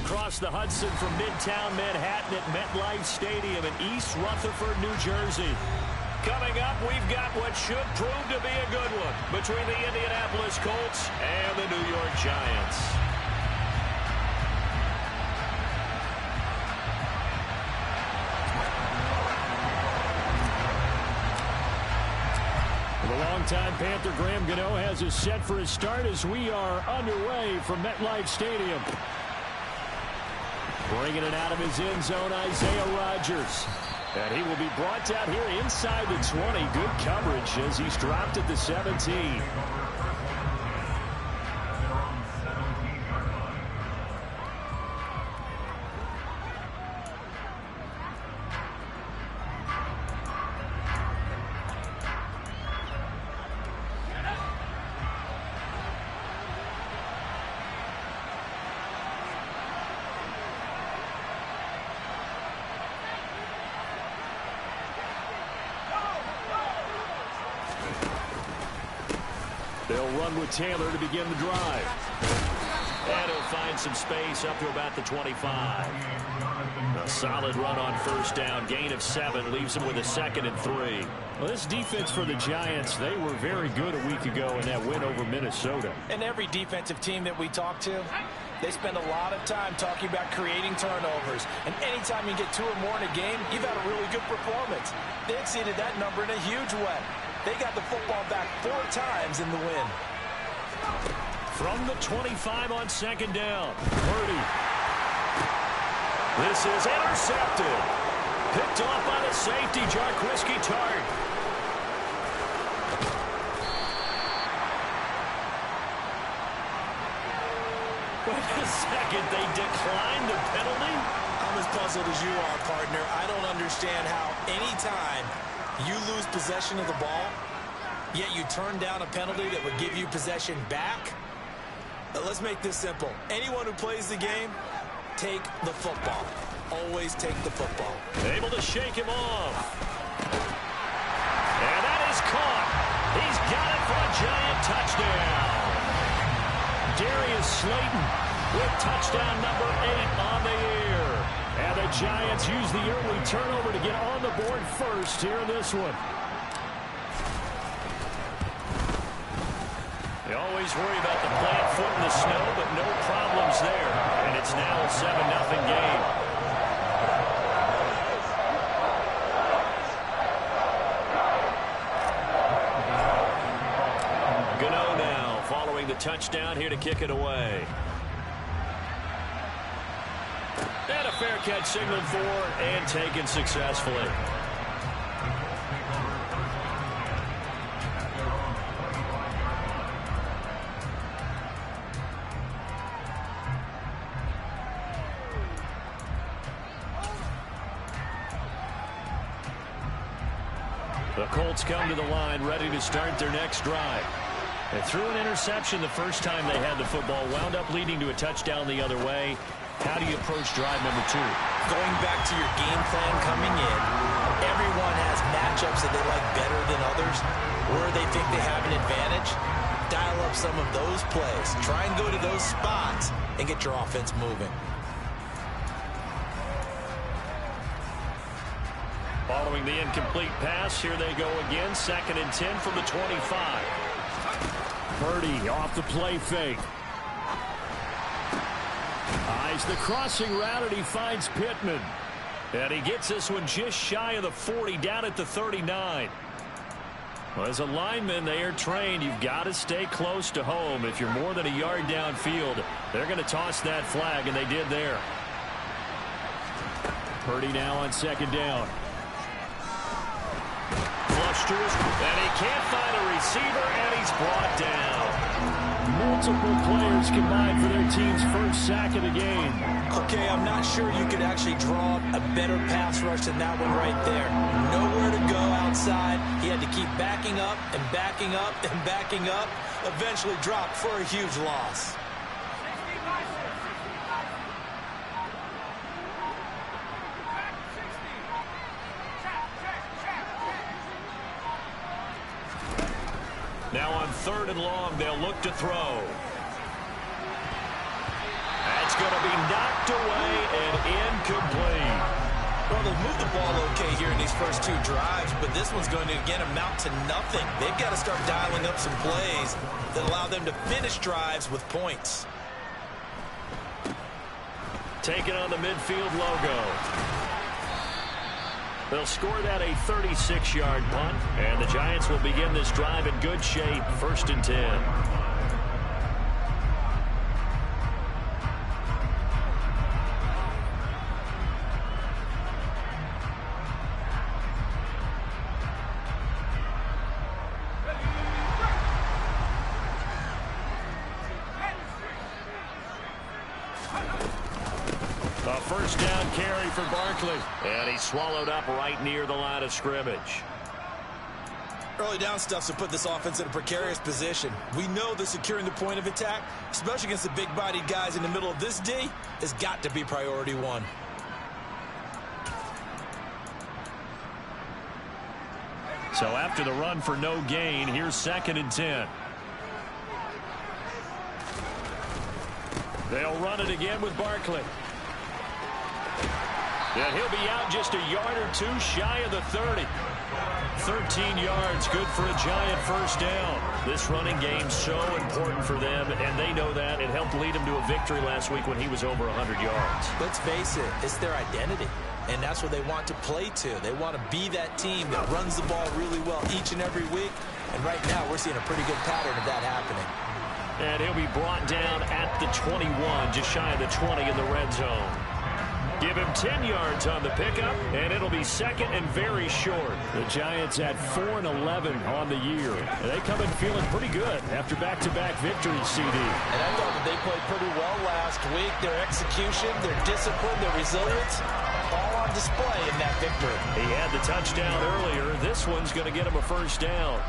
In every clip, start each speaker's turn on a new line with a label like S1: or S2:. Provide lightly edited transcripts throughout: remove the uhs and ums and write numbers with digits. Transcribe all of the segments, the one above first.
S1: across the Hudson from Midtown Manhattan at MetLife Stadium in East Rutherford, New Jersey. Coming up, we've got what should prove to be a good one between the Indianapolis Colts and the New York Giants. The longtime Panther Graham Gano has us set for his start as we are underway from MetLife Stadium. Bringing it out of his end zone, Isaiah Rodgers. And he will be brought out here inside the 20. Good coverage as he's dropped at the 17. They'll run with Taylor to begin the drive. And he'll find some space up to about the 25. A solid run on first down. Gain of 7 leaves him with a 2nd and 3. Well, this defense for the Giants, they were very good a week ago in that win over Minnesota.
S2: And every defensive team that we talk to, they spend a lot of time talking about creating turnovers. And anytime you get 2 or more in a game, you've had a really good performance. They exceeded that number in a huge way. They got the football back 4 times in the win.
S1: From the 25 on 2nd down, Purdy. This is intercepted. Picked off by the safety, Jarquiski Tart. Wait a second, they declined the penalty?
S2: I'm as puzzled as you are, partner. I don't understand how any time you lose possession of the ball, yet you turn down a penalty that would give you possession back. Let's make this simple. Anyone who plays the game, take the football. Always take the football.
S1: Able to shake him off. And that is caught. He's got it for a Giant touchdown. Darius Slayton with touchdown number 8 on the year. And the Giants use the early turnover to get on the board first here in this one. They always worry about the plant foot in the snow, but no problems there. And it's now a 7-0 game. Gano now following the touchdown here to kick it away. And a fair catch signaled for and taken successfully. The Colts come to the line ready to start their next drive. They threw an interception the first time they had the football, wound up leading to a touchdown the other way. How do you approach drive number 2?
S2: Going back to your game plan coming in, everyone has matchups that they like better than others, where they think they have an advantage. Dial up some of those plays. Try and go to those spots and get your offense moving.
S1: Following the incomplete pass, here they go again. 2nd and 10 from the 25. Purdy off the play fake. Eyes the crossing route, and he finds Pittman. And he gets this one just shy of the 40, down at the 39. Well, as a lineman, they are trained. You've got to stay close to home. If you're more than a yard downfield, they're going to toss that flag, and they did there. Purdy now on 2nd down. Flush to his, and he can't find a receiver, and he's brought down. Multiple players combined for their team's first sack of the game.
S2: Okay, I'm not sure you could actually draw a better pass rush than that one right there. Nowhere to go outside. He had to keep backing up and backing up and backing up. Eventually dropped for a huge loss. Now on 3rd and long, they'll look to throw. That's going to be knocked
S1: Knocked away and incomplete.
S2: Well, they've moved the ball okay here in these first two drives, but this one's going to, again, amount to nothing. They've got to start dialing up some plays that allow them to finish drives with points.
S1: Taking on the midfield logo. They'll score that a 36-yard punt, and the Giants will begin this drive in good shape, 1st and 10. A first down carry for Barkley. And he's swallowed up right near the line of scrimmage.
S2: Early down stuff to put this offense in a precarious position. We know that securing the point of attack, especially against the big-bodied guys in the middle of this D, has got to be priority one.
S1: So after the run for no gain, here's 2nd and 10. They'll run it again with Barkley. And he'll be out just a yard or two shy of the 30. 13 yards, good for a Giant first down. This running game's so important for them, and they know that. It helped lead them to a victory last week when he was over 100 yards.
S2: Let's face it, it's their identity, and that's what they want to play to. They want to be that team that runs the ball really well each and every week, and right now we're seeing a pretty good pattern of that happening.
S1: And he'll be brought down at the 21, just shy of the 20 in the red zone. Give him 10 yards on the pickup, and it'll be 2nd and very short. The Giants at 4-11 on the year. And they come in feeling pretty good after back-to-back victories, CD.
S2: And I thought that they played pretty well last week. Their execution, their discipline, their resilience, all on display in that victory.
S1: He had the touchdown earlier. This one's going to get him a first down.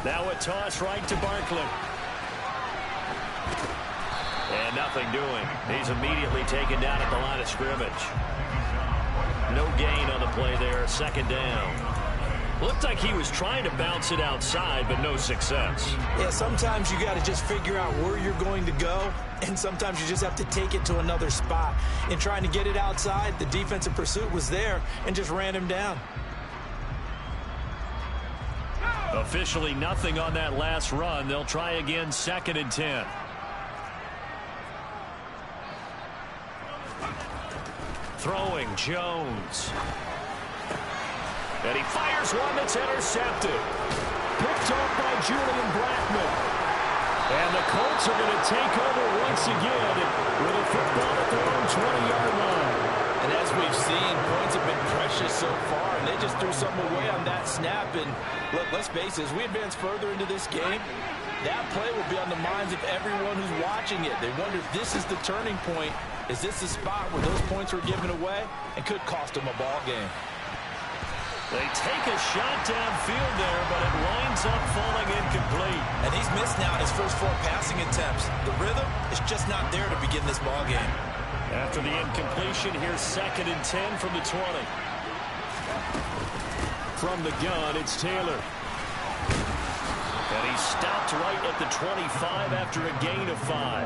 S1: Now a toss right to Barkley. And nothing doing. He's immediately taken down at the line of scrimmage. No gain on the play there. 2nd down. Looked like he was trying to bounce it outside, but no success.
S2: Yeah, sometimes you got to just figure out where you're going to go, and sometimes you just have to take it to another spot. In trying to get it outside, the defensive pursuit was there and just ran him down.
S1: Officially nothing on that last run. They'll try again, 2nd and 10. Throwing Jones. And he fires one that's intercepted. Picked off by Julian Blackmon. And the Colts are going to take over once again with a football at their own 20-yard line.
S2: And as we've seen, points have been precious so far, and they just threw something away on that snap. And look, let's face it, as we advance further into this game, that play will be on the minds of everyone who's watching it. They wonder if this is the turning point. Is this the spot where those points were given away and could cost them a ball game?
S1: They take a shot downfield there, but it winds up falling incomplete.
S2: And he's missed now his first 4 passing attempts. The rhythm is just not there to begin this ball game.
S1: After the incompletion, here's 2nd and 10 from the 20. From the gun, it's Taylor. And he's stopped right at the 25 after a gain of 5.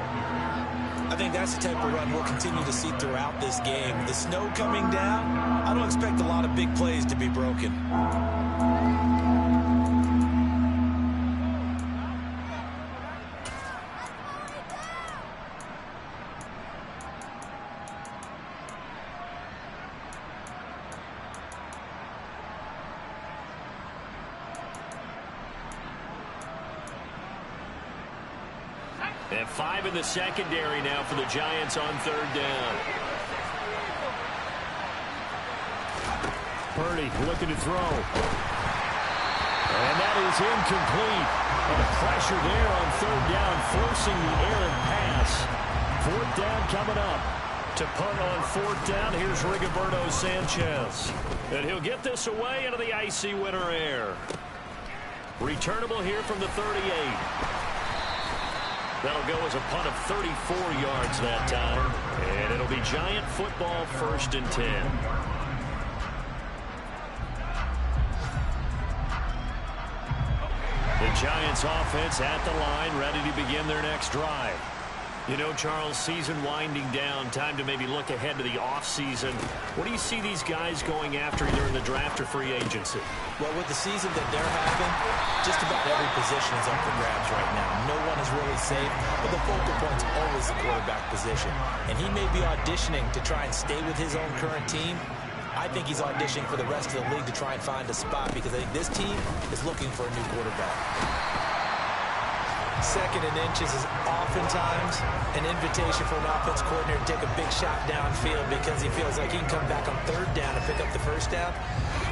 S2: I think that's the type of run we'll continue to see throughout this game. The snow coming down, I don't expect a lot of big plays to be broken.
S1: And 5 in the secondary now for the Giants on 3rd down. Purdy looking to throw. And that is incomplete. And the pressure there on 3rd down, forcing the errant pass. 4th down coming up. To punt on 4th down, here's Rigoberto Sanchez. And he'll get this away into the icy winter air. Returnable here from the 38. That'll go as a punt of 34 yards that time. And it'll be Giant football, 1st and 10. The Giants offense at the line, ready to begin their next drive. You know, Charles, season winding down, time to maybe look ahead to the offseason. What do you see these guys going after either in the draft or free agency?
S2: Well, with the season that they're having, just about every position is up for grabs right now. No one is really safe, but the focal point's always the quarterback position. And he may be auditioning to try and stay with his own current team. I think he's auditioning for the rest of the league to try and find a spot because I think this team is looking for a new quarterback. 2nd and inches is oftentimes an invitation for an offense coordinator to take a big shot downfield because he feels like he can come back on 3rd down and pick up the 1st down.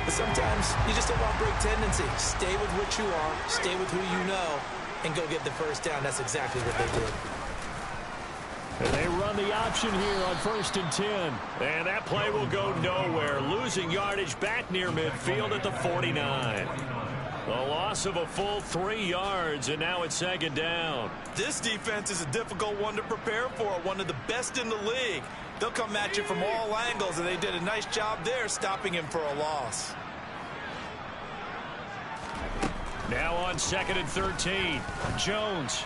S2: But sometimes you just don't want break tendency. Stay with what you are, stay with who you know, and go get the 1st down. That's exactly what they did.
S1: And they run the option here on 1st and 10. And that play will go nowhere. Losing yardage back near midfield at the 49. A loss of a full 3 yards, and now it's 2nd down.
S2: This defense is a difficult one to prepare for, one of the best in the league. They'll come at you from all angles, and they did a nice job there stopping him for a loss.
S1: Now on 2nd and 13. Jones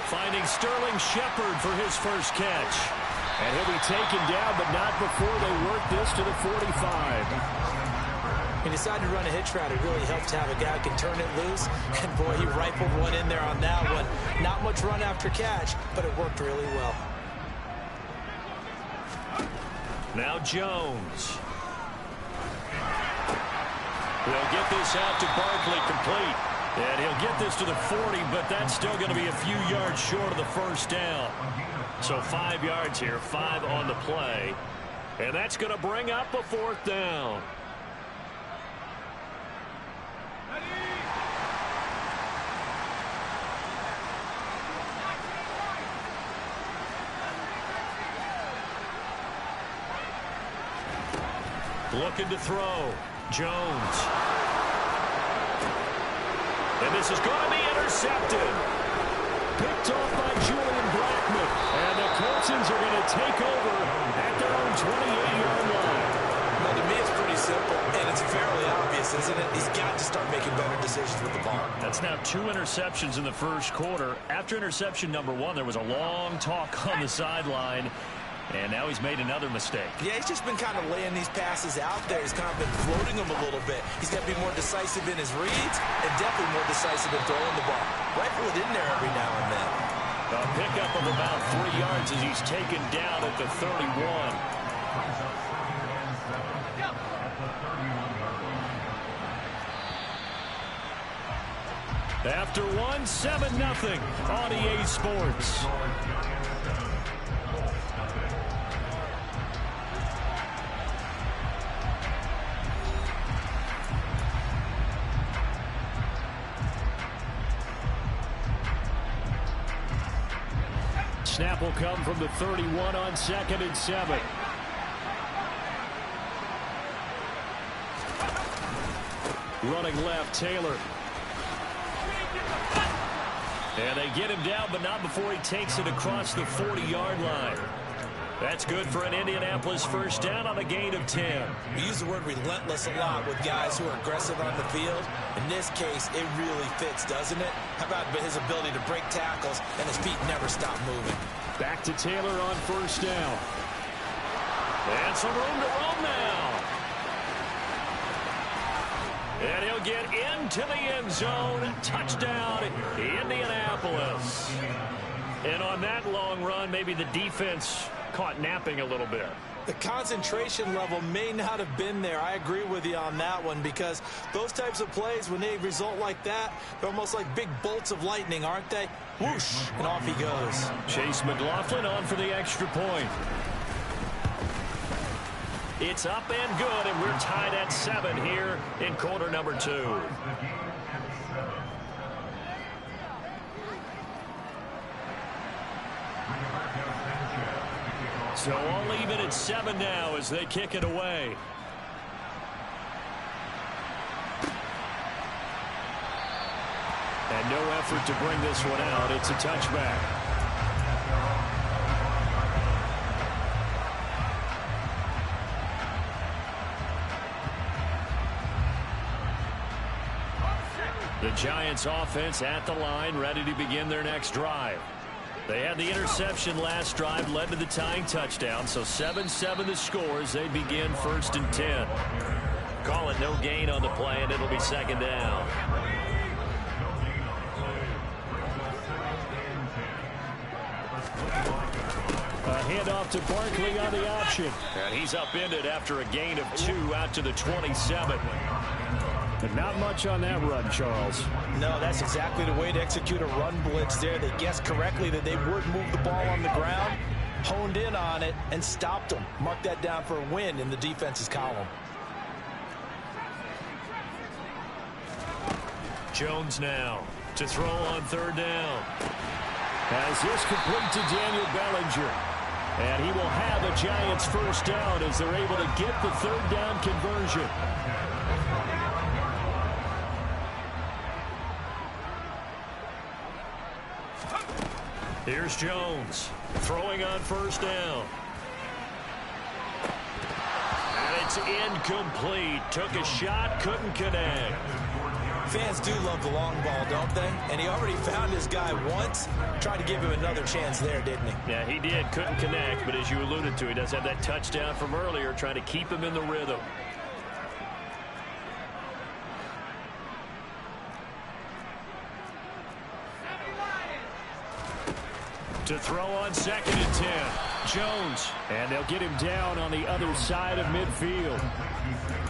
S1: finding Sterling Shepard for his first catch. And he'll be taken down, but not before they work this to the 45.
S2: He decided to run a hitch route. It really helps to have a guy who can turn it loose. And, boy, he rifled one in there on that one. Not much run after catch, but it worked really well.
S1: Now Jones. He'll get this out to Barkley complete. And he'll get this to the 40, but that's still going to be a few yards short of the 1st down. So 5 yards here, 5 on the play. And that's going to bring up a 4th down. Looking to throw. Jones. And this is going to be intercepted. Picked off by Julian Blackman. And the Colts are going to take over at their own 28-yard line.
S2: Well, to me, it's pretty simple, and it's fairly obvious, isn't it? He's got to start making better decisions with the ball.
S1: That's now 2 interceptions in the 1st quarter. After interception number 1, there was a long talk on the sideline. And now he's made another mistake. Yeah,
S2: he's just been kind of laying these passes out there. He's kind of been floating them a little bit. He's got to be more decisive in his reads and definitely more decisive in throwing the ball. Rifle it in there every now and then.
S1: A pickup of about 3 yards as he's taken down at the 31. After 1, 7-0 on EA Sports. Snap will come from the 31 on 2nd and 7. Running left, Taylor. And they get him down, but not before he takes it across the 40-yard line. That's good for an Indianapolis 1st down on a gain of 10.
S2: We use the word relentless a lot with guys who are aggressive on the field. In this case, it really fits, doesn't it? How about his ability to break tackles and his feet never stop moving?
S1: Back to Taylor on 1st down. And some room to roam now. And he'll get into the end zone. Touchdown, Indianapolis. And on that long run, maybe the defense caught napping a little bit.
S2: The concentration level may not have been there. I agree with you on that one because those types of plays, when they result like that, they're almost like big bolts of lightning, aren't they? Whoosh, and off he goes.
S1: Chase McLaughlin on for the extra point. It's up and good, and we're tied at 7 here in quarter number 2. So all even at 7 now as they kick it away. And no effort to bring this one out. It's a touchback. The Giants offense at the line, ready to begin their next drive. They had the interception last drive, led to the tying touchdown. So 7-7 the score as they begin 1st and 10. Call it no gain on the play, and it'll be 2nd down. A handoff to Barkley on the option. And he's upended after a gain of 2 out to the 27.
S3: But not much on that run, Charles.
S2: No, that's exactly the way to execute a run blitz there. They guessed correctly that they would move the ball on the ground, honed in on it, and stopped them. Mark that down for a win in the defense's column.
S1: Jones now to throw on 3rd down. As this complete to Daniel Bellinger. And he will have a Giants 1st down as they're able to get the 3rd down conversion. Here's Jones throwing on 1st down. And it's incomplete. Took a shot, couldn't connect.
S2: Fans do love the long ball, don't they? And he already found his guy once. Tried to give him another chance there, didn't he?
S1: Yeah, he did. Couldn't connect, but as you alluded to, he does have that touchdown from earlier, trying to keep him in the rhythm. To throw on 2nd and 10. Jones. And they'll get him down on the other side of midfield.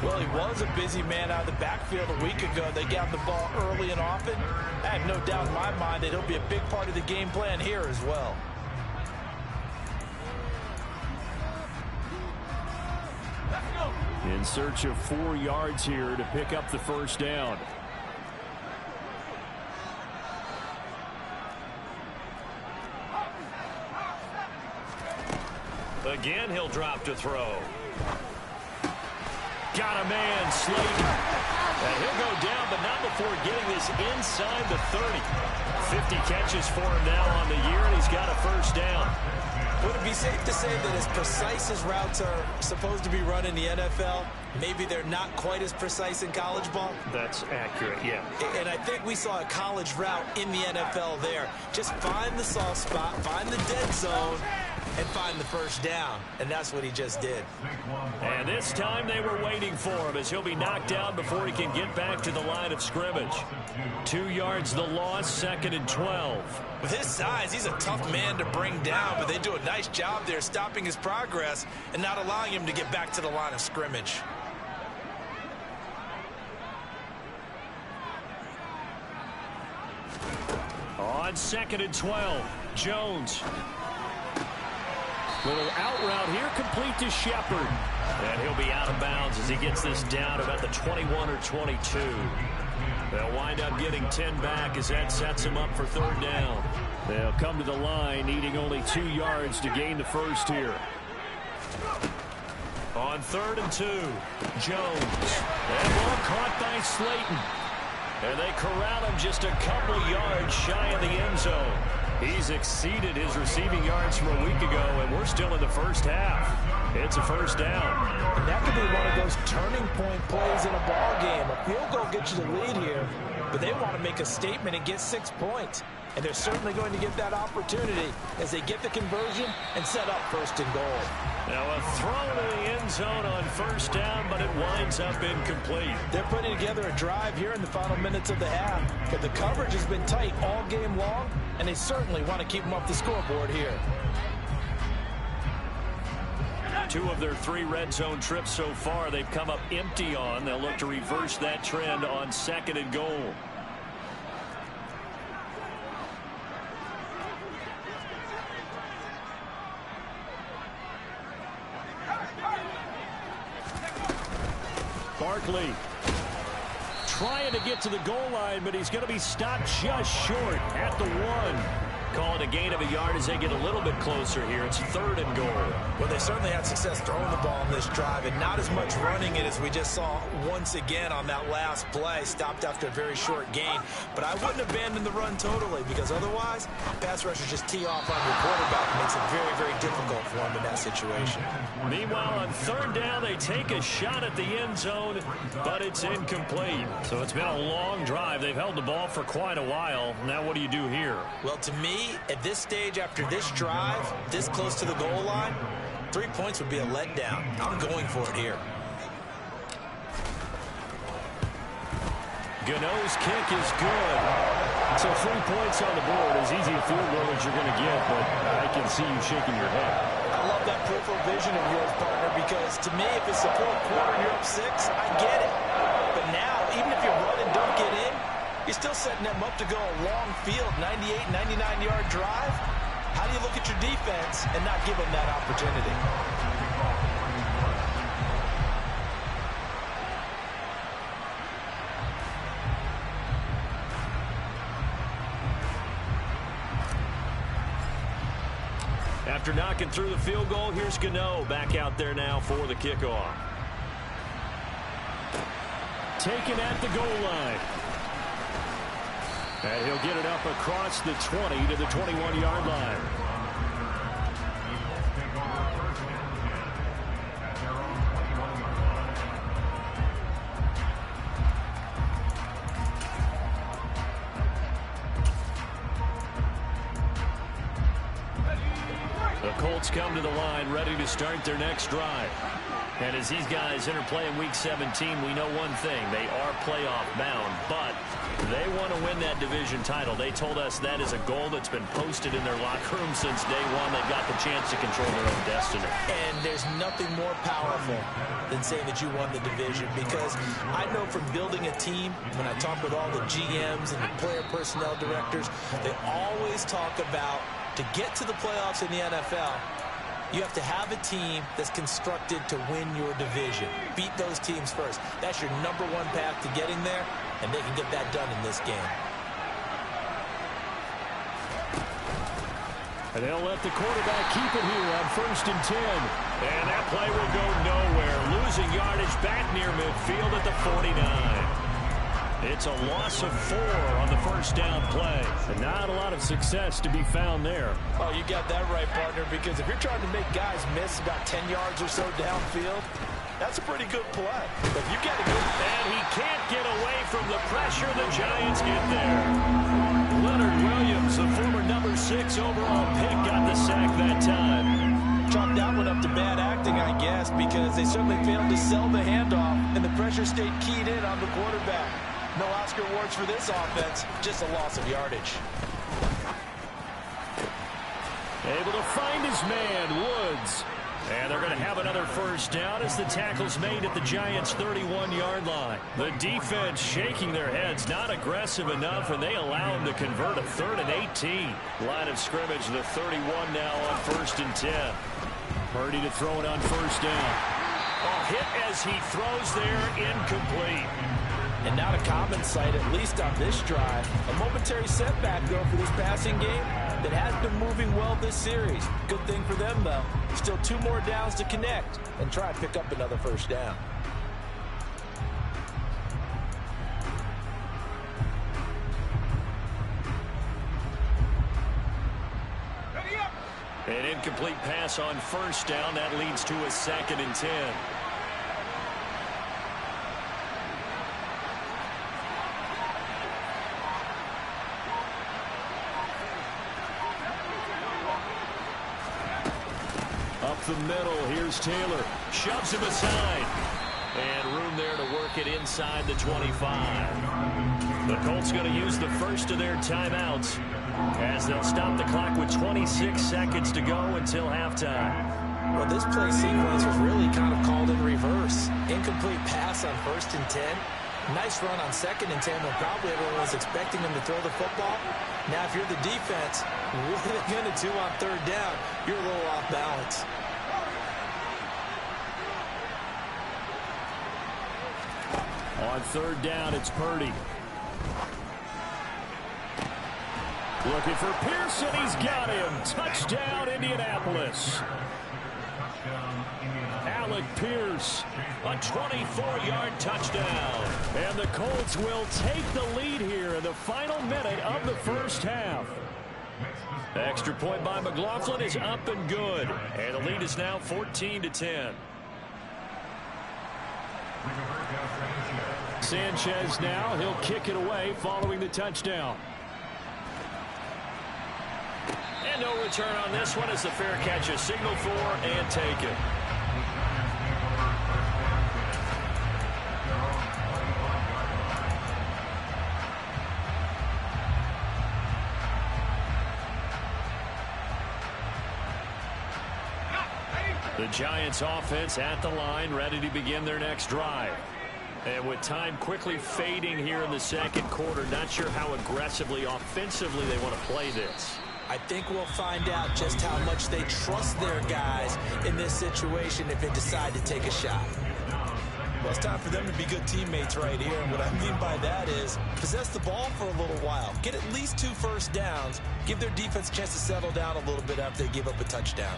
S2: Well, he was a busy man out of the backfield a week ago. They got the ball early and often. I have no doubt in my mind that he'll be a big part of the game plan here as well.
S1: In search of 4 yards here to pick up the 1st down. Again, he'll drop to throw. Got a man, Slayton. And he'll go down, but not before getting this inside the 30. 50 catches for him now on the year, and he's got a 1st down.
S2: Would it be safe to say that as precise as routes are supposed to be run in the NFL, maybe they're not quite as precise in college ball?
S1: That's accurate, yeah.
S2: And I think we saw a college route in the NFL there. Just find the soft spot, find the dead zone, and find the 1st down. And that's what he just did.
S1: And this time they were waiting for him as he'll be knocked down before he can get back to the line of scrimmage. 2 yards the loss, 2nd and 12.
S2: With his size, he's a tough man to bring down, but they do a nice job there stopping his progress and not allowing him to get back to the line of scrimmage.
S1: On 2nd and 12, Jones. Little out route here, complete to Shepard. And he'll be out of bounds as he gets this down about the 21 or 22. They'll wind up getting 10 back as that sets him up for 3rd down. They'll come to the line needing only 2 yards to gain the 1st here. On 3rd and 2, Jones. That ball caught by Slayton. And they corral him just a couple yards shy of the end zone. He's exceeded his receiving yards from a week ago, and we're still in the 1st half. It's a 1st down.
S2: And that could be one of those turning point plays in a ball game. A field goal gets you the lead here, but they want to make a statement and get 6 points. And they're certainly going to get that opportunity as they get the conversion and set up 1st and goal.
S1: Now a throw to the end zone on 1st down, but it winds up incomplete.
S2: They're putting together a drive here in the final minutes of the half, but the coverage has been tight all game long, and they certainly want to keep them off the scoreboard here.
S1: 2 of their 3 red zone trips so far they've come up empty on. They'll look to reverse that trend on 2nd and goal. Barkley trying to get to the goal line, but he's going to be stopped just short at the 1. Call it a gain of a yard as they get a little bit closer here. It's 3rd and goal.
S2: Well, they certainly had success throwing the ball in this drive, and not as much running it as we just saw once again on that last play. Stopped after a very short gain. But I wouldn't abandon the run totally, because otherwise, pass rushers just tee off on your quarterback. It makes it very, very difficult for him in that situation.
S1: Meanwhile, on 3rd down, they take a shot at the end zone, but it's incomplete. So it's been a long drive. They've held the ball for quite a while. Now what do you do here?
S2: Well, to me, at this stage after this drive, this close to the goal line, 3 points would be a letdown. I'm going for it here.
S1: Gano's kick is good.
S3: So 3 points on the board, as easy a field goal as you're going to get, but I can see you shaking your head.
S2: I love that peripheral vision of yours, partner, because to me, if it's the 4th quarter and you're up 6, I get it. But now, even if you run and don't get in, you're still setting them up to go a long field, 98, 99-yard drive. How do you look at your defense and not give them that opportunity?
S1: After knocking through the field goal, here's Gano back out there now for the kickoff.
S3: Taken at the goal line. And he'll get it up across the 20 to the 21-yard line.
S1: The Colts come to the line ready to start their next drive. And as these guys interplay in Week 17, we know one thing. They are playoff bound, but they want to win that division title. They told us that is a goal that's been posted in their locker room since day one. They've got the chance to control their own destiny.
S2: And there's nothing more powerful than saying that you won the division, because I know from building a team, when I talk with all the GMs and the player personnel directors, they always talk about, to get to the playoffs in the NFL, you have to have a team that's constructed to win your division. Beat those teams first. That's your #1 path to getting there, and they can get that done in this game.
S3: And they'll let the quarterback keep it here on 1st and 10.
S1: And that play will go nowhere. Losing yardage back near midfield at the 49. It's a loss of 4 on the 1st down play.
S3: And not a lot of success to be found there.
S2: Oh, you got that right, partner, because if you're trying to make guys miss about 10 yards or so downfield, that's a pretty good play. But you got to go.
S1: And he can't get away from the pressure. The Giants get there. Leonard Williams, the former #6 overall pick, got the sack that time.
S2: Chalk that one up to bad acting, I guess, because they certainly failed to sell the handoff, and the pressure stayed keyed in on the quarterback. No Oscar awards for this offense, just a loss of yardage.
S1: Able to find his man, Woods. And they're going to have another 1st down as the tackle's made at the Giants' 31-yard line. The defense shaking their heads, not aggressive enough, and they allow him to convert a 3rd and 18. Line of scrimmage, the 31 now on 1st and 10.
S3: Purdy to throw it on 1st down.
S1: Oh, hit as he throws there, incomplete.
S2: And not a common sight, at least on this drive. A momentary setback, though, for this passing game that has been moving well this series. Good thing for them, though. Still 2 more downs to connect and try and pick up another 1st down.
S1: An incomplete pass on 1st down. That leads to a 2nd and 10. The middle, here's Taylor, shoves him aside, and room there to work it inside the 25. The Colts going to use the first of their timeouts as they'll stop the clock with 26 seconds to go until halftime.
S2: Well, this play sequence was really kind of called in reverse. Incomplete pass on 1st and 10. Nice run on 2nd and 10 when probably everyone was expecting him to throw the football. Now, if you're the defense, what are they going to do on 3rd down? You're a little off balance.
S3: On 3rd down, it's Purdy. Looking for Pearson. He's got him. Touchdown, Indianapolis. Alec Pierce, a 24-yard touchdown. And the Colts will take the lead here in the final minute of the first half. Extra point by McLaughlin is up and good. And the lead is now 14-10. Sanchez now. He'll kick it away following the touchdown. And no return on this one as the fair catch is signaled for and taken. The Giants offense at the line, ready to begin their next drive. And with time quickly fading here in the second quarter, not sure how aggressively, offensively they want to play this.
S2: I think we'll find out just how much they trust their guys in this situation if they decide to take a shot. Well, it's time for them to be good teammates right here. And what I mean by that is possess the ball for a little while. Get at least 2 first downs. Give their defense a chance to settle down a little bit after they give up a touchdown.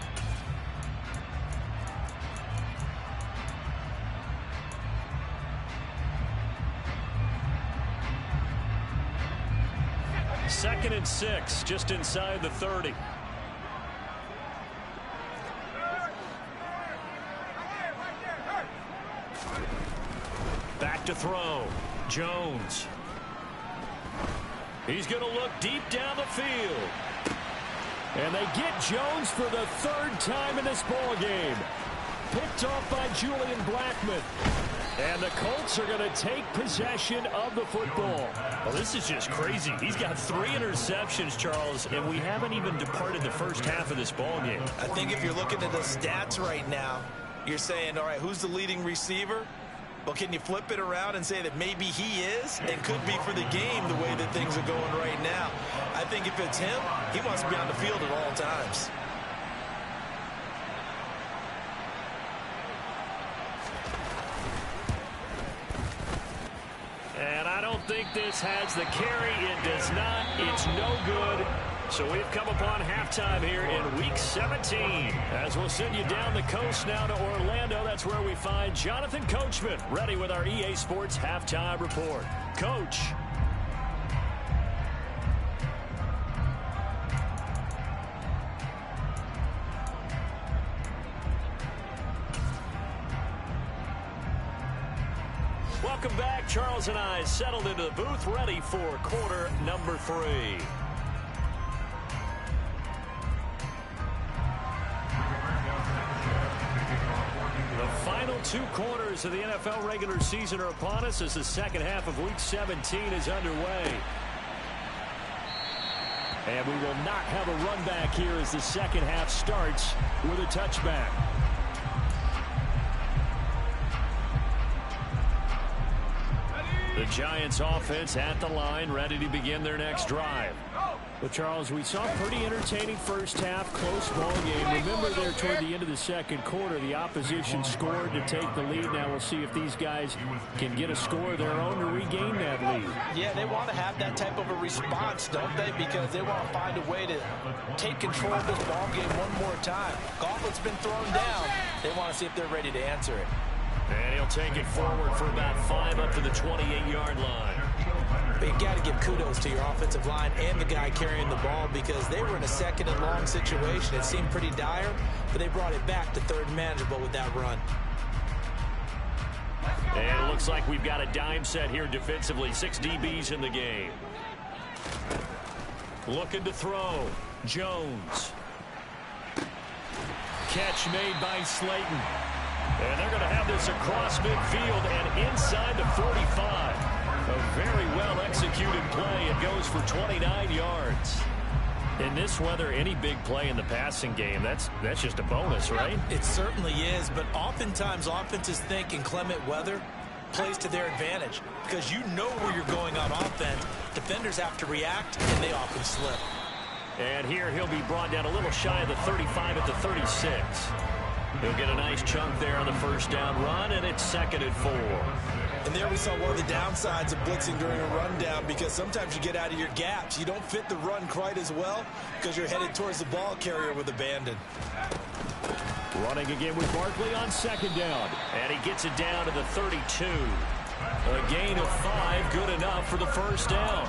S3: Second and 6, just inside the 30. Back to throw. Jones. He's going to look deep down the field. And they get Jones for the 3rd time in this ball game. Picked off by Julian Blackmon. And the Colts are going to take possession of the football.
S1: Well, this is just crazy. He's got 3 interceptions, Charles, and we haven't even departed the first half of this ball game.
S2: I think if you're looking at the stats right now, you're saying, all right, who's the leading receiver? Well, can you flip it around and say that maybe he is and could be for the game the way that things are going right now? I think if it's him, he wants to be on the field at all times.
S3: And I don't think this has the carry. It does not. It's no good. So we've come upon halftime here in Week 17. As we'll send you down the coast now to Orlando, that's where we find Jonathan Coachman, ready with our EA Sports Halftime Report. Coach. Welcome back. Charles and I settled into the booth, ready for quarter number 3. The final 2 quarters of the NFL regular season are upon us as the second half of Week 17 is underway. And we will not have a run back here as the second half starts with a touchback. The Giants offense at the line, ready to begin their next drive. Well, Charles, we saw a pretty entertaining first half, close ball game. Remember there toward the end of the second quarter, the opposition scored to take the lead. Now we'll see if these guys can get a score of their own to regain that lead.
S2: Yeah, they want to have that type of a response, don't they? Because they want to find a way to take control of this ball game one more time. Gauntlet's been thrown down. They want to see if they're ready to answer it.
S3: And he'll take it forward for about 5 up to the 28-yard line.
S2: But you got to give kudos to your offensive line and the guy carrying the ball because they were in a second and long situation. It seemed pretty dire, but they brought it back to third and manageable with that run.
S3: And it looks like we've got a dime set here defensively. 6 DBs in the game. Looking to throw. Jones. Catch made by Slayton. And they're going to have this across midfield and inside the 45. A very well-executed play. It goes for 29 yards. In this weather, any big play in the passing game, that's just a bonus, right?
S2: It certainly is, but oftentimes offenses think inclement weather plays to their advantage because you know where you're going on offense. Defenders have to react, and they often slip.
S3: And here he'll be brought down a little shy of the 35 at the 36.
S1: He'll get a nice chunk there on the first down run, and it's 2nd and 4.
S2: And there we saw one of the downsides of blitzing during a rundown, because sometimes you get out of your gaps. You don't fit the run quite as well because you're headed towards the ball carrier with abandon.
S3: Running again with Barkley on 2nd down.
S1: And he gets it down to the 32. A gain of 5, good enough for the first down.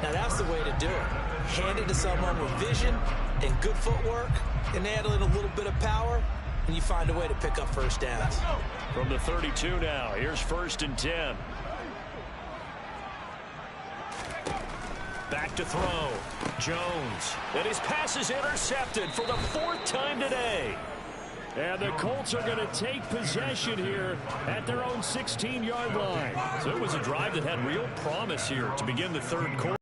S2: Now that's the way to do it. Hand it to someone with vision and good footwork, and add in a little bit of power, and you find a way to pick up first downs.
S1: From the 32 now, here's 1st and 10. Back to throw. Jones. And his pass is intercepted for the 4th time today.
S3: And the Colts are going to take possession here at their own 16-yard line.
S1: So it was a drive that had real promise here to begin the 3rd quarter.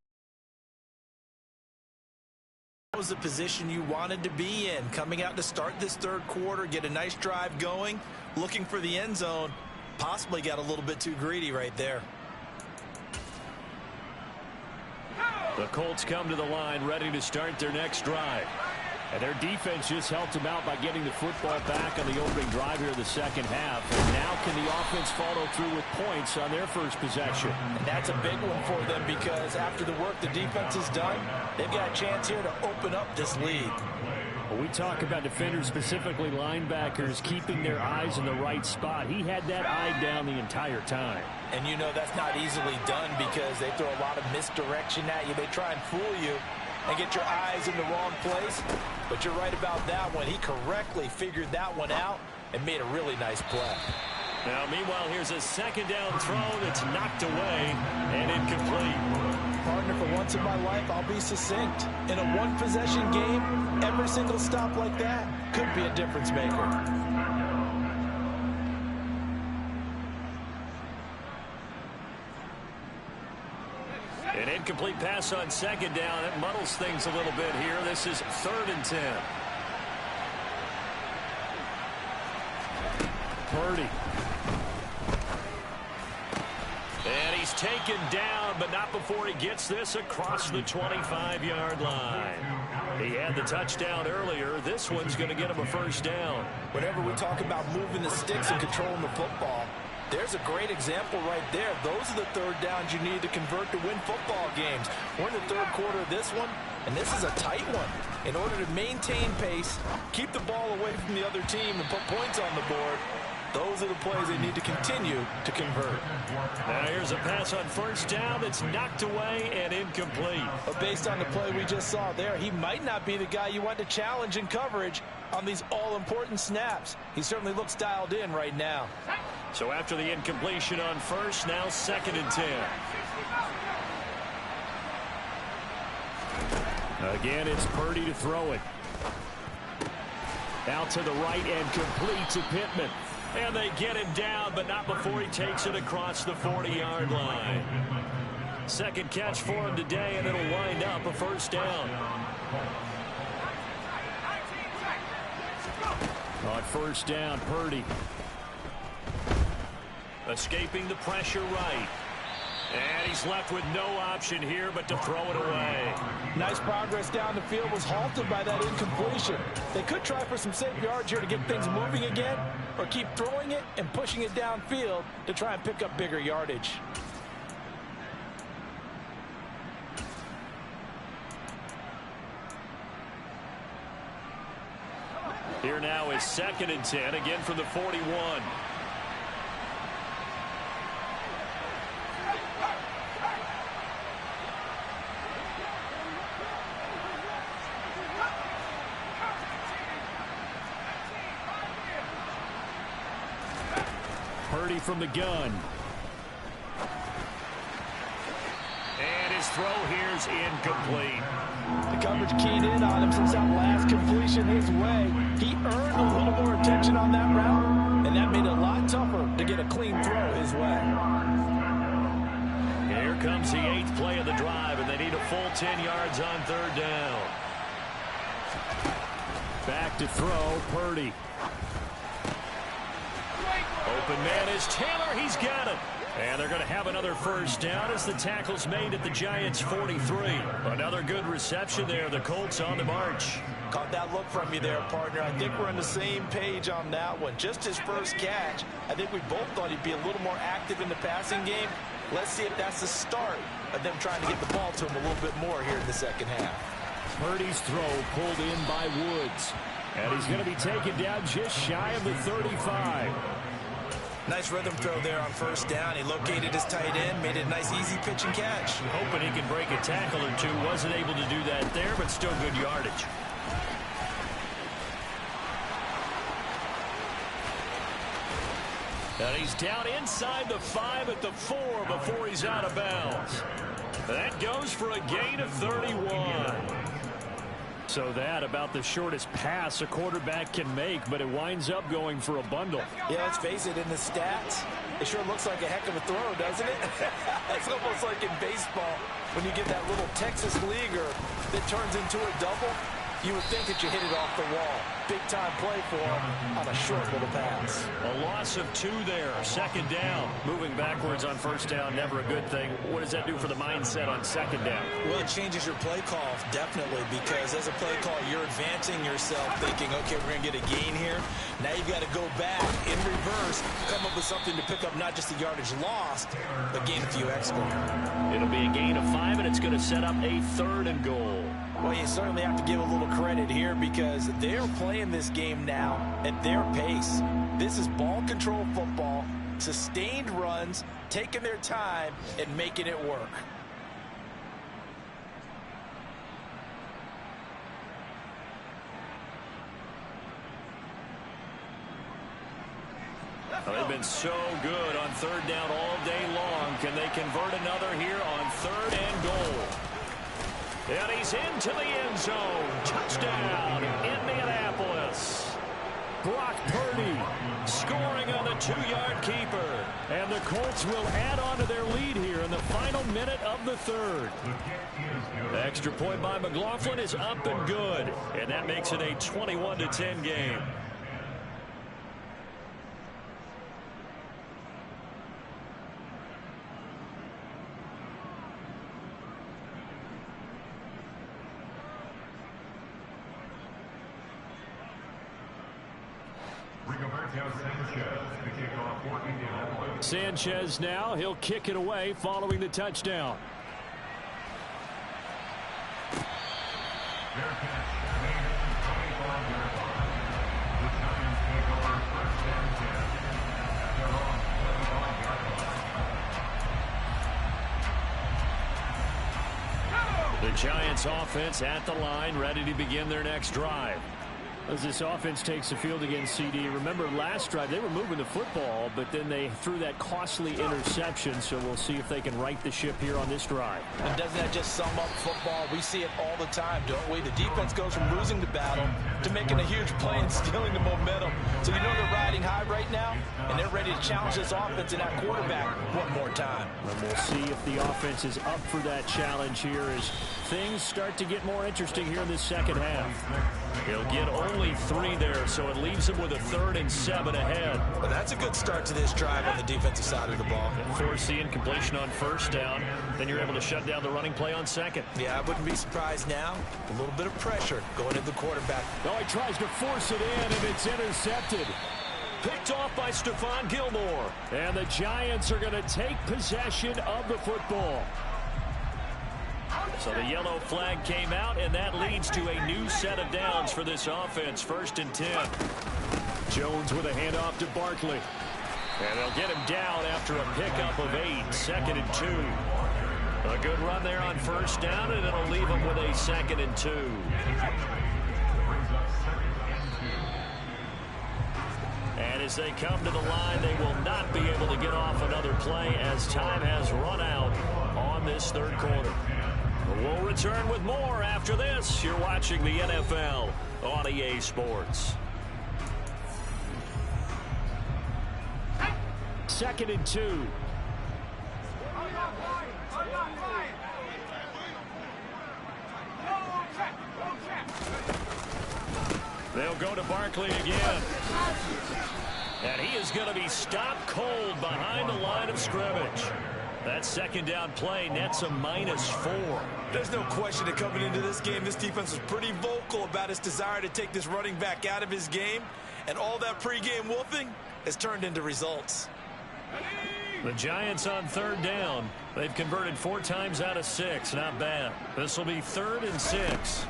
S2: Was the position you wanted to be in, coming out to start this 3rd quarter, get a nice drive going, looking for the end zone. Possibly got a little bit too greedy right there.
S1: The Colts come to the line ready to start their next drive.
S3: And their defense just helped them out by getting the football back on the opening drive here in the 2nd half. And now can the offense follow through with points on their first possession?
S2: And that's a big one for them, because after the work the defense has done, they've got a chance here to open up this lead.
S3: When we talk about defenders, specifically linebackers, keeping their eyes in the right spot, he had that eye down the entire time.
S2: And you know that's not easily done, because they throw a lot of misdirection at you. They try and fool you and get your eyes in the wrong place. But you're right about that one. He correctly figured that one out and made a really nice play.
S1: Now, meanwhile, here's a 2nd down throw that's knocked away and incomplete.
S2: Partner, for once in my life, I'll be succinct. In a one-possession game, every single stop like that could be a difference maker.
S1: An incomplete pass on 2nd down. That muddles things a little bit here. This is 3rd and 10.
S3: Purdy.
S1: And he's taken down, but not before he gets this across the 25-yard line. He had the touchdown earlier. This one's going to get him a first down.
S2: Whenever we talk about moving the sticks and controlling the football, there's a great example right there. Those are the 3rd downs you need to convert to win football games. We're in the 3rd quarter of this one, and this is a tight one. In order to maintain pace, keep the ball away from the other team, and put points on the board, those are the plays they need to continue to convert.
S1: Now here's a pass on 1st down that's knocked away and incomplete.
S2: But based on the play we just saw there, he might not be the guy you want to challenge in coverage on these all-important snaps. He certainly looks dialed in right now.
S1: So after the incompletion on 1st, now 2nd and 10.
S3: Again, it's Purdy to throw it. Out to the right and complete to Pittman.
S1: And they get him down, but not before he takes it across the 40-yard line. 2nd catch for him today, and it'll wind up a first down.
S3: On 1st down, Purdy.
S1: Escaping the pressure right. And he's left with no option here but to throw it away.
S2: Nice progress down the field, was halted by that incompletion. They could try for some safe yards here to get things moving again, or keep throwing it and pushing it downfield to try and pick up bigger yardage.
S1: Here now is 2nd and 10, again from the 41.
S3: Purdy from the gun.
S1: And his throw here's incomplete.
S2: The coverage keyed in on him since that last completion his way. He earned a little more attention on that route, and that made it a lot tougher to get a clean throw his way.
S1: Here comes the 8th play of the drive, and they need a full 10 yards on 3rd down.
S3: Back to throw, Purdy.
S1: Open man is Taylor. He's got it.
S3: And they're going to have another first down as the tackle's made at the Giants' 43. Another good reception there. The Colts on the march.
S2: Caught that look from you there, partner. I think we're on the same page on that one. Just his first catch. I think we both thought he'd be a little more active in the passing game. Let's see if that's the start of them trying to get the ball to him a little bit more here in the second half.
S3: Purdy's throw pulled in by Woods. And he's going to be taken down just shy of the 35.
S2: Nice rhythm throw there on first down. He located his tight end, made it a nice easy pitch and catch.
S3: Hoping he can break a tackle or two. Wasn't able to do that there, but still good yardage. And he's down inside the 5 at the 4 before he's out of bounds. That goes for a gain of 31. So that about the shortest pass a quarterback can make, but it winds up going for a bundle.
S2: Yeah, let's face it, in the stats, it sure looks like a heck of a throw, doesn't it? It's almost like in baseball when you get that little Texas leaguer that turns into a double. You would think that you hit it off the wall. Big-time play for him on a short little pass.
S3: A loss of 2 there. Second down. Moving backwards on first down, never a good thing. What does that do for the mindset on second down?
S2: Well, it changes your play call, definitely, because as a play call, you're advancing yourself, thinking, okay, we're going to get a gain here. Now you've got to go back in reverse, come up with something to pick up not just the yardage lost, but gain a few extra.
S3: It'll be a gain of 5, and it's going to set up a 3rd and goal.
S2: Well, you certainly have to give a little credit here because they're playing this game now at their pace. This is ball control football, sustained runs, taking their time, and making it work.
S3: Well, they've been so good on 3rd down all day long. Can they convert another here on 3rd and goal? And he's into the end zone. Touchdown, Indianapolis. Brock Purdy scoring on the 2-yard keeper. And the Colts will add on to their lead here in the final minute of the 3rd. The extra point by McLaughlin is up and good. And that makes it a 21-10 game. Sanchez now, he'll kick it away following the touchdown. The Giants offense at the line, ready to begin their next drive. As this offense takes the field against CD, remember last drive they were moving the football, but then they threw that costly interception, so we'll see if they can right the ship here on this drive.
S2: And doesn't that just sum up football? We see it all the time, don't we? The defense goes from losing the battle to making a huge play and stealing the momentum. So you know they're riding high right now, and they're ready to challenge this offense and that quarterback one more time.
S3: And we'll see if the offense is up for that challenge here as things start to get more interesting here in this second half. He'll get only 3 there, so it leaves him with a 3rd and 7 ahead.
S2: Well, that's a good start to this drive on the defensive side of the ball.
S3: Force the incompletion on first down, then you're able to shut down the running play on second.
S2: Yeah, I wouldn't be surprised now. A little bit of pressure going at the quarterback.
S3: Oh, he tries to force it in, and it's intercepted. Picked off by Stephon Gilmore. And the Giants are going to take possession of the football. So the yellow flag came out, and that leads to a new set of downs for this offense. 1st and 10. Jones with a handoff to Barkley. And they'll get him down after a pickup of 8. 2nd and 2. A good run there on first down, and it'll leave him with a 2nd and 2. And as they come to the line, they will not be able to get off another play as time has run out on this 3rd quarter. We'll return with more after this. You're watching the NFL on EA Sports. 2nd and 2. They'll go to Barkley again.
S1: And he is going to be stopped cold behind the line of scrimmage. That second down play nets a -4.
S2: There's no question that coming into this game, this defense was pretty vocal about its desire to take this running back out of his game. And all that pregame wolfing has turned into results.
S1: The Giants on third down. They've converted 4 times out of 6. Not bad. This will be 3rd and 6.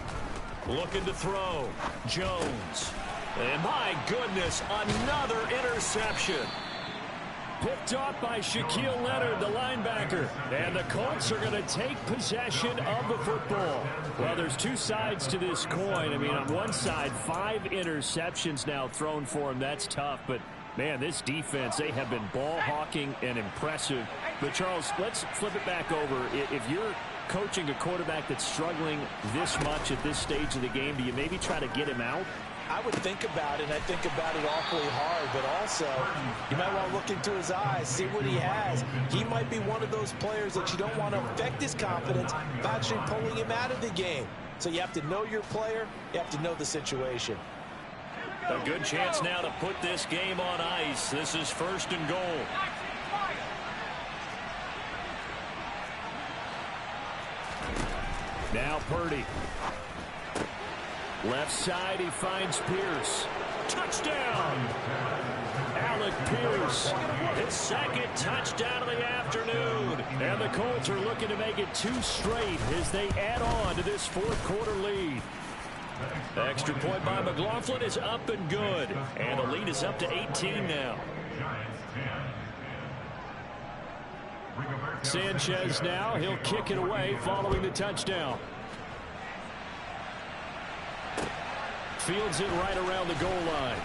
S1: Looking to throw. Jones. And my goodness, another interception.
S3: Picked off by Shaquille Leonard, the linebacker. And the Colts are going to take possession of the football. Well, there's 2 sides to this coin. I mean, on one side, 5 interceptions now thrown for him. That's tough. But, man, this defense, they have been ball hawking and impressive. But, Charles, let's flip it back over. If you're coaching a quarterback that's struggling this much at this stage of the game, do you maybe try to get him out?
S2: I would think about it, and I think about it awfully hard, but also you might want to look into his eyes, see what he has. He might be one of those players that you don't want to affect his confidence by actually pulling him out of the game. So you have to know your player, you have to know the situation.
S1: A good chance now to put this game on ice. This is 1st and goal.
S3: Now Purdy. Left side, he finds Pierce.
S1: Touchdown! Alec Pierce, his 2nd touchdown of the afternoon.
S3: And the Colts are looking to make it 2 straight as they add on to this 4th quarter lead.
S1: Extra point by McLaughlin is up and good. And the lead is up to 18 now.
S3: Sanchez now, he'll kick it away following the touchdown. Fields it right around the goal line.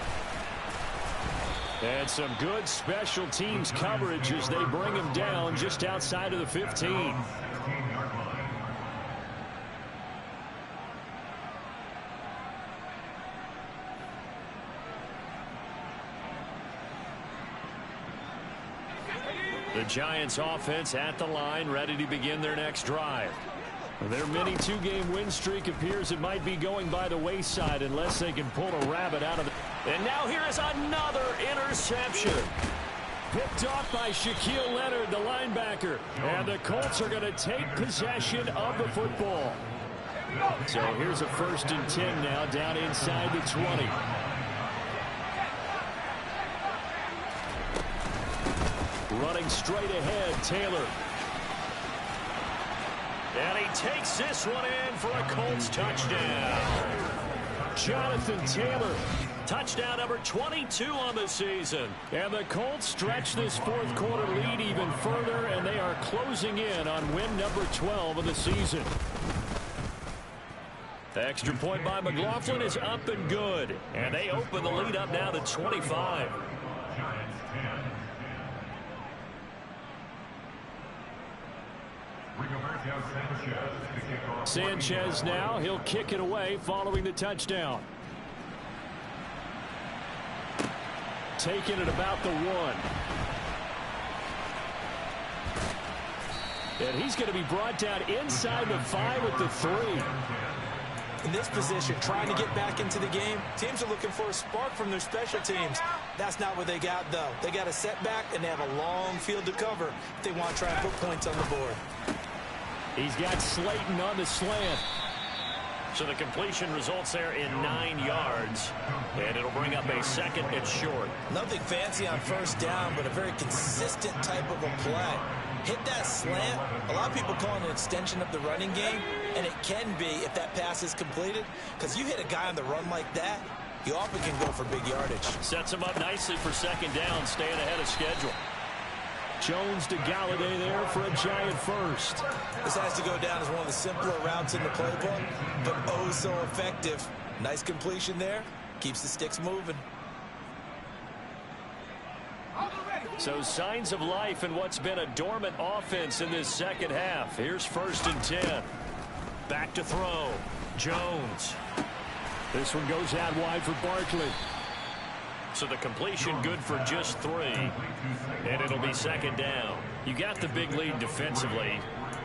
S3: And some good special teams coverage as they bring him down just outside of the 15.
S1: The Giants offense at the line, ready to begin their next drive.
S3: Their mini 2-game win streak appears it might be going by the wayside unless they can pull a rabbit out of it.
S1: And now here is another interception.
S3: Picked off by Shaquille Leonard, the linebacker. And the Colts are going to take possession of the football. So here's a 1st and 10 now down inside the 20. Running straight ahead, Taylor.
S1: And he takes this one in for a Colts touchdown.
S3: Jonathan Taylor.
S1: Touchdown number 22 on the season.
S3: And the Colts stretch this 4th quarter lead even further, and they are closing in on win number 12 of the season.
S1: Extra point by McLaughlin is up and good. And they open the lead up now to 25.
S3: Sanchez now, he'll kick it away following the touchdown. Taking it about the 1. And he's going to be brought down inside the 5 at the 3.
S2: In this position, trying to get back into the game, teams are looking for a spark from their special teams. That's not what they got, though. They got a setback, and they have a long field to cover if they want to try and put points on the board.
S3: He's got Slayton on the slant.
S1: So the completion results there in 9 yards. And it'll bring up a 2nd and short.
S2: Nothing fancy on 1st down, but a very consistent type of a play. Hit that slant. A lot of people call it an extension of the running game, and it can be if that pass is completed. Because you hit a guy on the run like that, you often can go for big yardage.
S1: Sets him up nicely for 2nd down, staying ahead of schedule.
S3: Jones to Galladay there for a Giant 1st.
S2: This has to go down as one of the simpler routes in the playbook, but oh so effective. Nice completion there. Keeps the sticks moving.
S1: So signs of life in what's been a dormant offense in this 2nd half. Here's 1st and 10. Back to throw. Jones.
S3: This one goes out wide for Barkley.
S1: So the completion good for just 3. And it'll be 2nd down. You got the big lead defensively.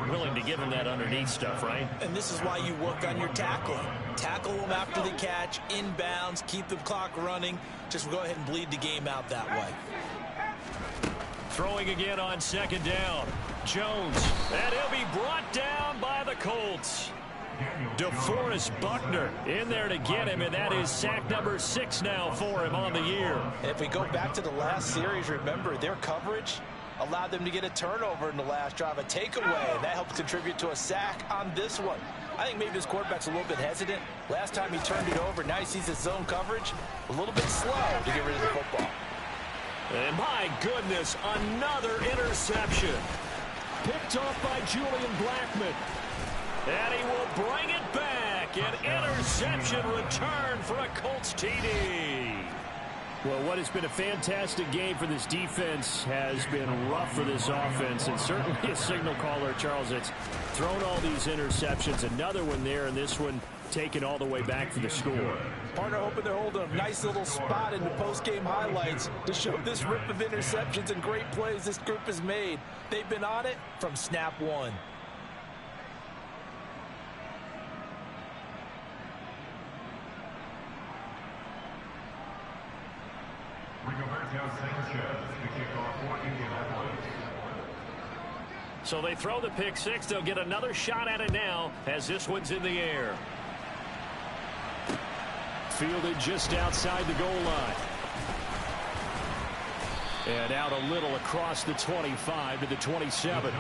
S1: willing to give him that underneath stuff, right?
S2: And this is why you work on your tackling. Tackle them after the catch, inbounds, keep the clock running. Just go ahead and bleed the game out that way.
S1: Throwing again on second down. Jones, and he'll be brought down by the Colts. DeForest Buckner in there to get him, and that is sack number 6 now for him on the year.
S2: And if we go back to the last series, remember, their coverage allowed them to get a turnover in the last drive, a takeaway, and that helped contribute to a sack on this one. I think maybe this quarterback's a little bit hesitant. Last time he turned it over, now he sees his zone coverage a little bit slow to get rid of the football.
S1: And my goodness, another interception. Picked off by Julian Blackmon. And he will bring it back. An interception return for a Colts TD.
S3: Well, what has been a fantastic game for this defense has been rough for this offense, and certainly a signal caller, Charles, that's thrown all these interceptions. Another one there, and this one taken all the way back for the score.
S2: Partner hoping they're holding a nice little spot in the post-game highlights to show this rip of interceptions and great plays this group has made. They've been on it from snap one.
S1: So they throw the pick six. They'll get another shot at it now as this one's in the air. Fielded just outside the goal line. And out a little across the 25 to the 27.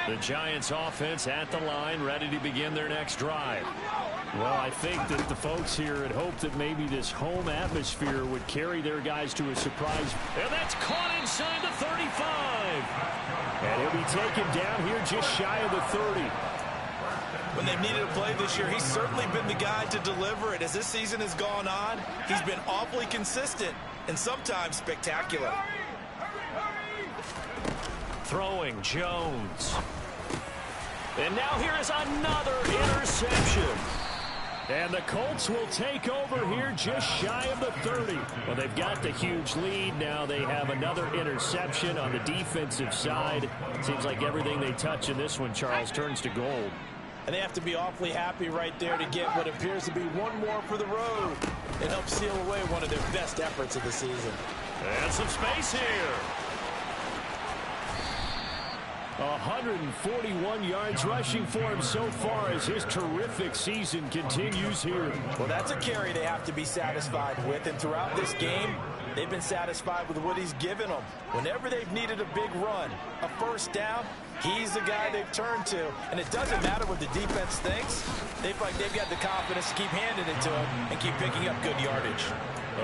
S1: The Giants offense at the line, ready to begin their next drive. Well, I think that the folks here had hoped that maybe this home atmosphere would carry their guys to a surprise. And that's caught inside the 35.
S3: And he'll be taken down here just shy of the 30.
S2: When they've needed a play this year, he's certainly been the guy to deliver it. As this season has gone on, he's been awfully consistent and sometimes spectacular.
S1: Throwing Jones. And now here is another interception. And the Colts will take over here just shy of the 30. Well, they've got the huge lead. Now they have another interception on the defensive side. Seems like everything they touch in this one, Charles, turns to gold.
S2: And they have to be awfully happy right there to get what appears to be one more for the road and help seal away one of their best efforts of the season.
S1: And some space here.
S3: 141 yards rushing for him so far as his terrific season continues here.
S2: Well, that's a carry they have to be satisfied with, and throughout this game, they've been satisfied with what he's given them. Whenever they've needed a big run, a first down, he's the guy they've turned to, and it doesn't matter what the defense thinks. They've got the confidence to keep handing it to him and keep picking up good yardage.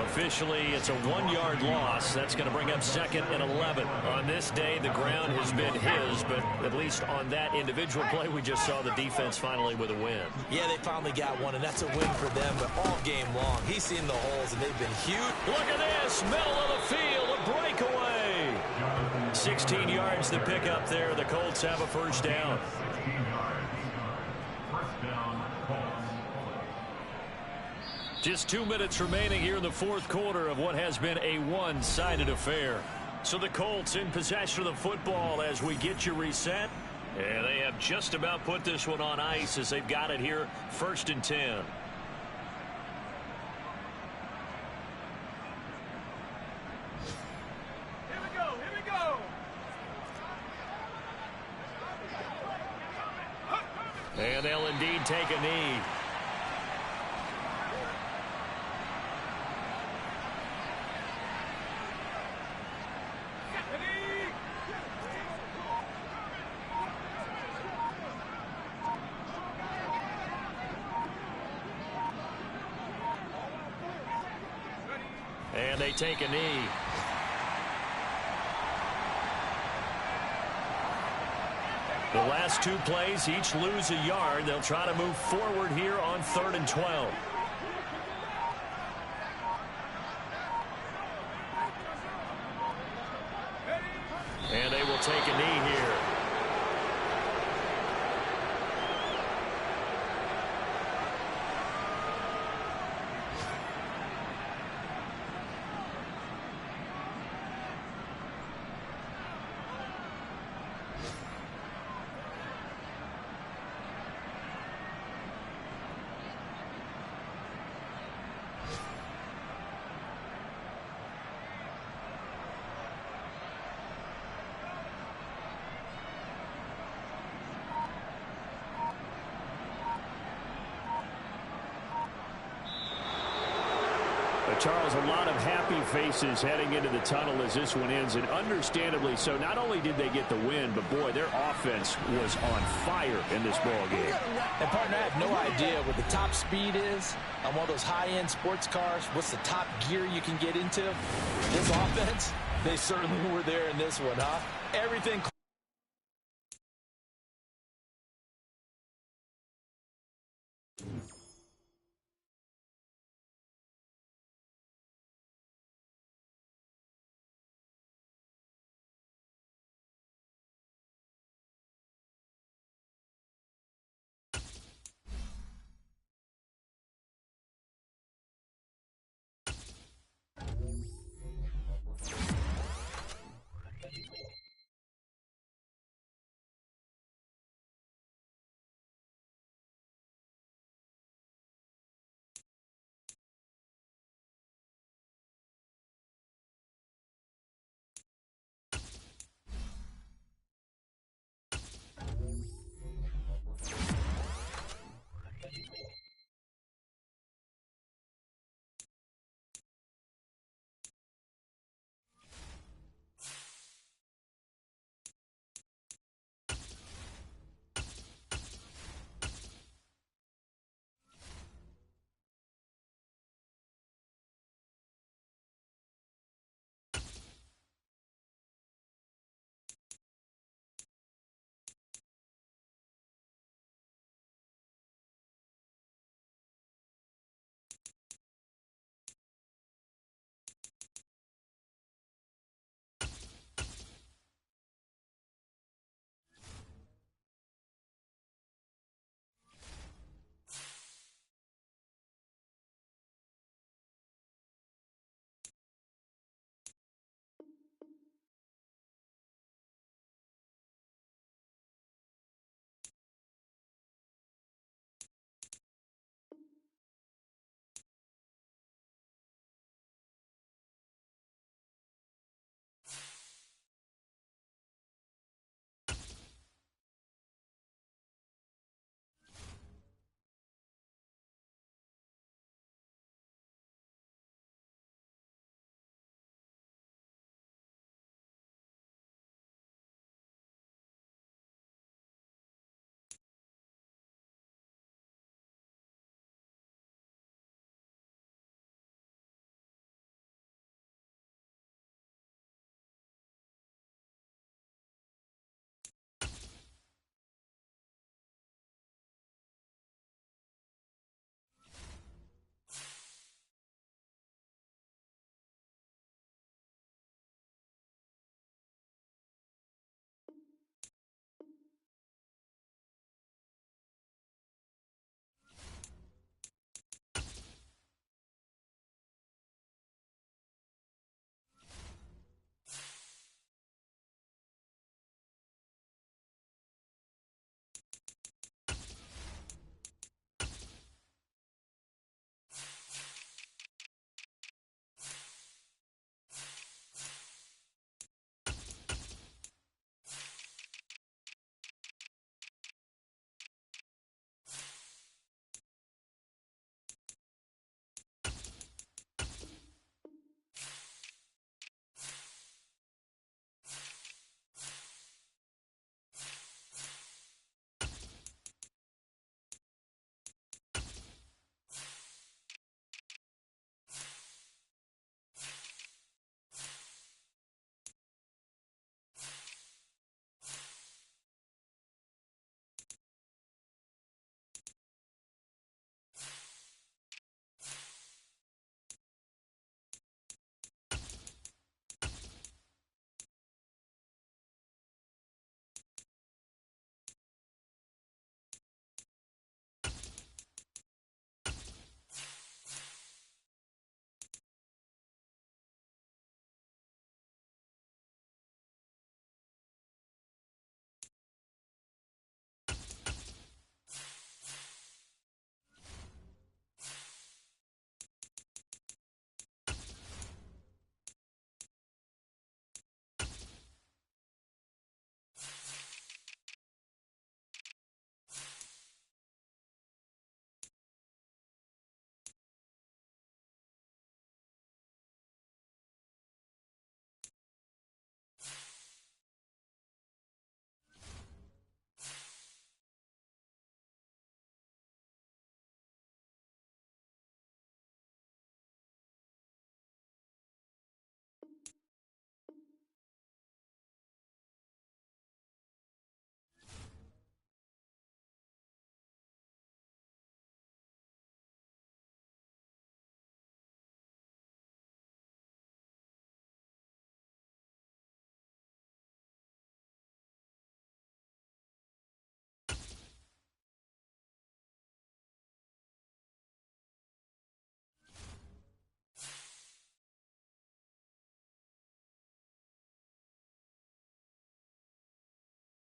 S1: Officially, it's a 1-yard loss. That's going to bring up 2nd and 11. On this day, the ground has been his, but at least on that individual play, we just saw the defense finally with a win.
S2: Yeah, they finally got one, and that's a win for them, but all game long, he's seen the holes, and they've been huge.
S1: Look at this, middle of the field, a breakaway. 16 yards to pick up there. The Colts have a first down. Just 2 minutes remaining here in the fourth quarter of what has been a one-sided affair. So the Colts in possession of the football as we get you reset. And they have just about put this one on ice as they've got it here, 1st and 10.
S4: Here we go.
S1: And they'll indeed take a knee. And they take a knee. The last 2 plays each lose a yard. They'll try to move forward here on 3rd and 12. And they will take a knee here.
S3: Charles, a lot of happy faces heading into the tunnel as this one ends, and understandably so. Not only did they get the win, but, boy, their offense was on fire in this ball game.
S2: And, partner, I have no idea what the top speed is on one of those high-end sports cars. What's the top gear you can get into? This offense, they certainly were there in this one, huh? Everything